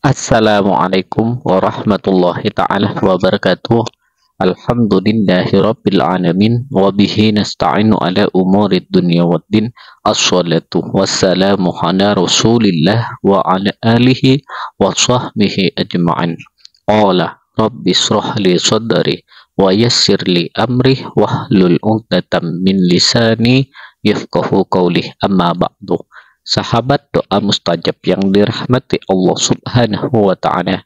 Assalamualaikum warahmatullahi ta'ala wabarakatuh. Alhamdulillahi rabbil alamin. Wabihi nasta'inu ala umurid dunya waddin. Assalatu wassalamu ala rasulillah wa ala alihi wa sahbihi ajma'in. Qala rabbi israh li sadri wa yassir li amri wahlul 'uqdatam min lisani yafqahu qawli. Amma ba'du. Sahabat doa mustajab yang dirahmati Allah Subhanahu wa Ta'ala,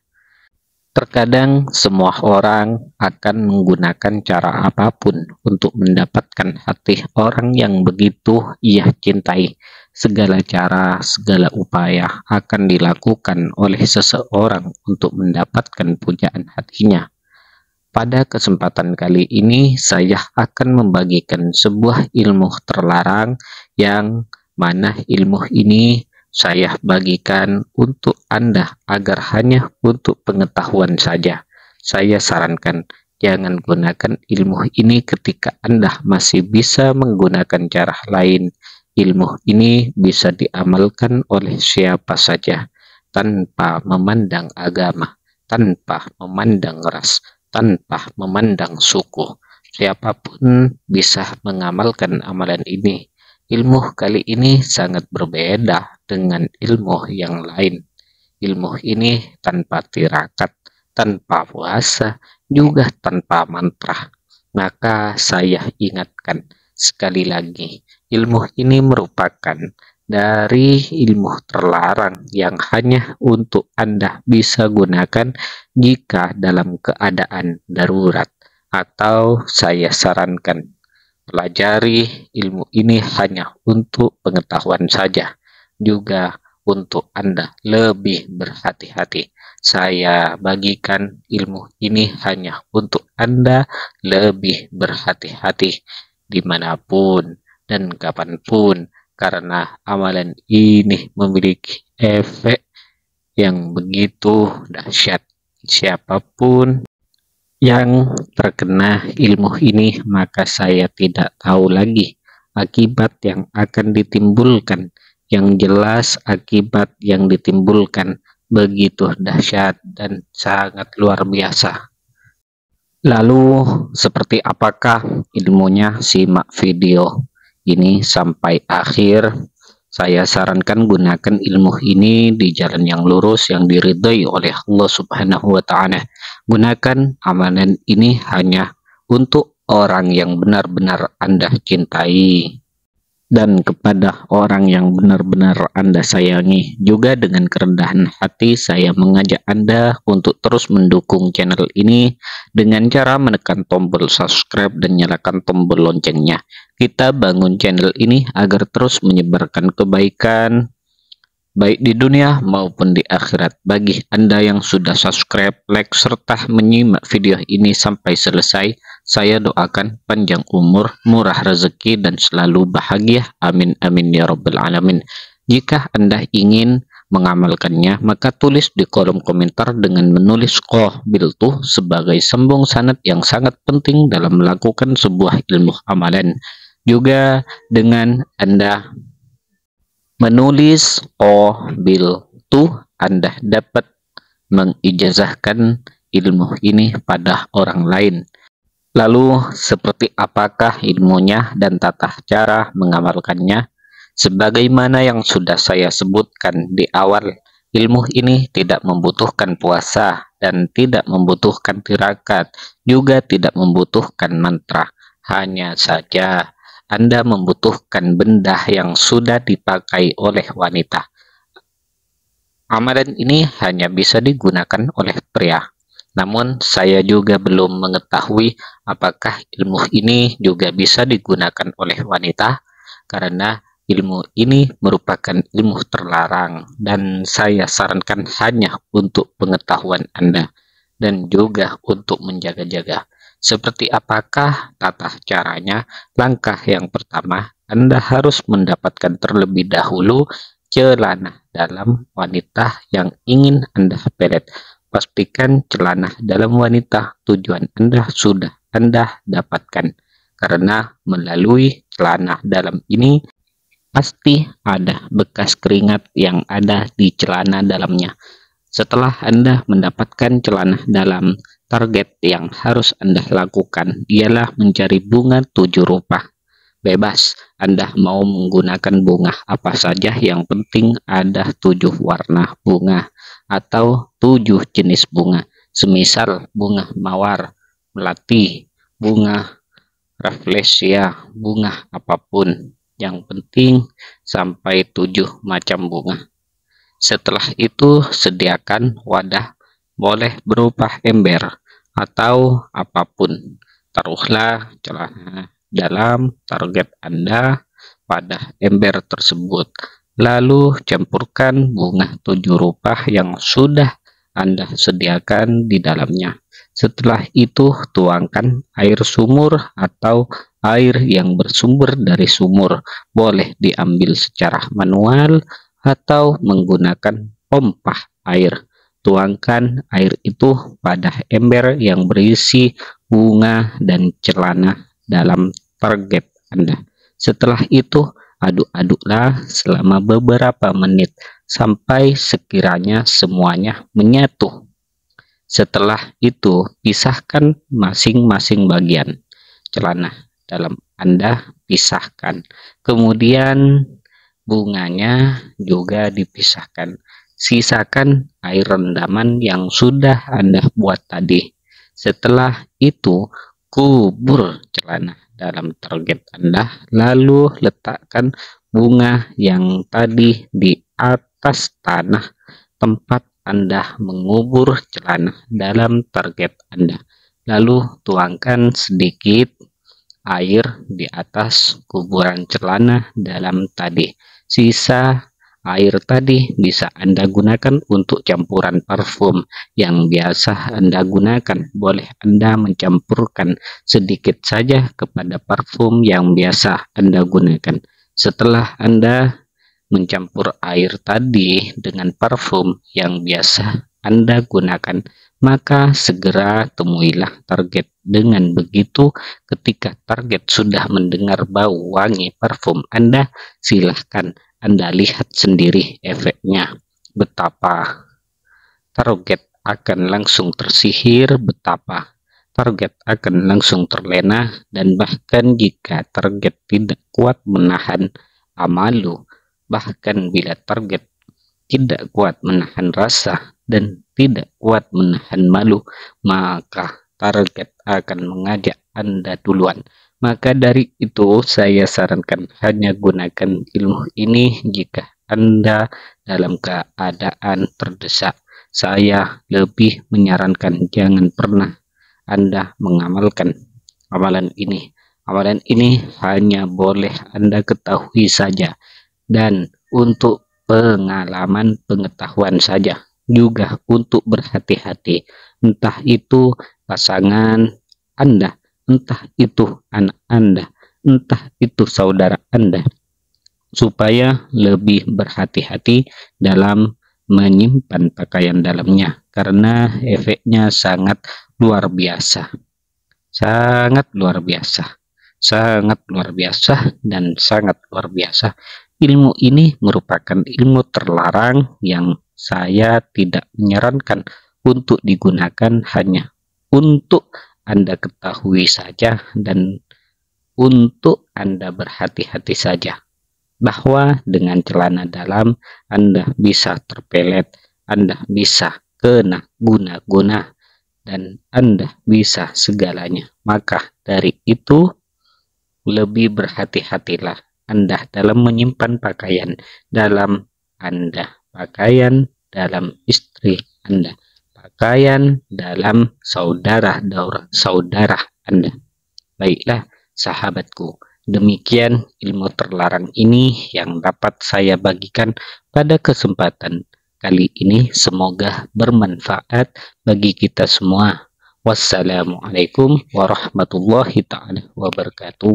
terkadang semua orang akan menggunakan cara apapun untuk mendapatkan hati orang yang begitu ia cintai. Segala cara, segala upaya akan dilakukan oleh seseorang untuk mendapatkan pujaan hatinya. Pada kesempatan kali ini, saya akan membagikan sebuah ilmu terlarang yang mana ilmu ini saya bagikan untuk Anda agar hanya untuk pengetahuan saja. Saya sarankan jangan gunakan ilmu ini ketika Anda masih bisa menggunakan cara lain. Ilmu ini bisa diamalkan oleh siapa saja tanpa memandang agama, tanpa memandang ras, tanpa memandang suku. Siapapun bisa mengamalkan amalan ini. Ilmu kali ini sangat berbeda dengan ilmu yang lain. Ilmu ini tanpa tirakat, tanpa puasa, juga tanpa mantra. Maka saya ingatkan sekali lagi, ilmu ini merupakan dari ilmu terlarang yang hanya untuk Anda bisa gunakan jika dalam keadaan darurat. Atau saya sarankan, pelajari ilmu ini hanya untuk pengetahuan saja, juga untuk Anda lebih berhati-hati. Saya bagikan ilmu ini hanya untuk Anda lebih berhati-hati dimanapun dan kapanpun, karena amalan ini memiliki efek yang begitu dahsyat. Siapapun yang terkena ilmu ini, maka saya tidak tahu lagi akibat yang akan ditimbulkan. Yang jelas akibat yang ditimbulkan begitu dahsyat dan sangat luar biasa. Lalu seperti apakah ilmunya? Simak video ini sampai akhir. Saya sarankan gunakan ilmu ini di jalan yang lurus yang diridhai oleh Allah Subhanahu wa Ta'ala. Gunakan amalan ini hanya untuk orang yang benar-benar Anda cintai dan kepada orang yang benar-benar Anda sayangi. Juga dengan kerendahan hati saya mengajak Anda untuk terus mendukung channel ini dengan cara menekan tombol subscribe dan nyalakan tombol loncengnya. Kita bangun channel ini agar terus menyebarkan kebaikan baik di dunia maupun di akhirat. Bagi Anda yang sudah subscribe, like, serta menyimak video ini sampai selesai, saya doakan panjang umur, murah rezeki, dan selalu bahagia. Amin amin ya rabbal alamin. Jika Anda ingin mengamalkannya, maka tulis di kolom komentar dengan menulis qabiltu sebagai sambung sanad yang sangat penting dalam melakukan sebuah ilmu amalan. Juga dengan Anda menulis qabiltu, Anda dapat mengijazahkan ilmu ini pada orang lain. Lalu seperti apakah ilmunya dan tata cara mengamalkannya? Sebagaimana yang sudah saya sebutkan di awal, ilmu ini tidak membutuhkan puasa dan tidak membutuhkan tirakat, juga tidak membutuhkan mantra. Hanya saja Anda membutuhkan benda yang sudah dipakai oleh wanita. Amalan ini hanya bisa digunakan oleh pria. Namun saya juga belum mengetahui apakah ilmu ini juga bisa digunakan oleh wanita, karena ilmu ini merupakan ilmu terlarang dan saya sarankan hanya untuk pengetahuan Anda dan juga untuk menjaga-jaga. Seperti apakah tata caranya? Langkah yang pertama, Anda harus mendapatkan terlebih dahulu celana dalam wanita yang ingin Anda pelet. Pastikan celana dalam wanita tujuan Anda sudah Anda dapatkan, karena melalui celana dalam ini pasti ada bekas keringat yang ada di celana dalamnya. Setelah Anda mendapatkan celana dalam, target yang harus Anda lakukan ialah mencari bunga 7 rupa. Bebas, Anda mau menggunakan bunga apa saja, yang penting ada 7 warna bunga atau 7 jenis bunga. Semisal bunga mawar, melati, bunga rafflesia, bunga apapun. Yang penting sampai 7 macam bunga. Setelah itu sediakan wadah, boleh berupa ember atau apapun. Taruhlah celana dalam target Anda pada ember tersebut. Lalu campurkan bunga 7 rupa yang sudah Anda sediakan di dalamnya. Setelah itu tuangkan air sumur atau air yang bersumber dari sumur. Boleh diambil secara manual atau menggunakan pompa air. Tuangkan air itu pada ember yang berisi bunga dan celana dalam target Anda. Setelah itu aduk-aduklah selama beberapa menit sampai sekiranya semuanya menyatu. Setelah itu pisahkan masing-masing bagian celana dalam Anda, pisahkan. Kemudian bunganya juga dipisahkan. Sisakan air rendaman yang sudah Anda buat tadi. Setelah itu kubur celana dalam target Anda, lalu letakkan bunga yang tadi di atas tanah tempat Anda mengubur celana dalam target Anda. Lalu tuangkan sedikit air di atas kuburan celana dalam tadi. Sisa air tadi bisa Anda gunakan untuk campuran parfum yang biasa Anda gunakan. Boleh Anda mencampurkan sedikit saja kepada parfum yang biasa Anda gunakan. Setelah Anda mencampur air tadi dengan parfum yang biasa Anda gunakan, maka segera temuilah target. Dengan begitu, ketika target sudah mendengar bau wangi parfum Anda, silahkan Anda lihat sendiri efeknya. Betapa target akan langsung tersihir, betapa target akan langsung terlena, dan bahkan jika target tidak kuat menahan amalu, bahkan bila target tidak kuat menahan rasa dan tidak kuat menahan malu, maka target akan mengajak Anda duluan. Maka dari itu saya sarankan hanya gunakan ilmu ini jika Anda dalam keadaan terdesak. Saya lebih menyarankan jangan pernah Anda mengamalkan amalan ini. Amalan ini hanya boleh Anda ketahui saja dan untuk pengalaman pengetahuan saja, juga untuk berhati-hati, entah itu pasangan Anda, entah itu anak Anda, entah itu saudara Anda, supaya lebih berhati-hati dalam menyimpan pakaian dalamnya, karena efeknya sangat luar biasa, sangat luar biasa, sangat luar biasa, dan sangat luar biasa. Ilmu ini merupakan ilmu terlarang yang saya tidak menyarankan untuk digunakan, hanya untuk Anda ketahui saja dan untuk Anda berhati-hati saja, bahwa dengan celana dalam Anda bisa terpelet, Anda bisa kena guna-guna, dan Anda bisa segalanya. Maka dari itu lebih berhati-hatilah Anda dalam menyimpan pakaian dalam Anda, pakaian dalam istri Anda, pakaian dalam saudara Anda. Baiklah sahabatku, demikian ilmu terlarang ini yang dapat saya bagikan pada kesempatan kali ini. Semoga bermanfaat bagi kita semua. Wassalamualaikum warahmatullahi taala wabarakatuh.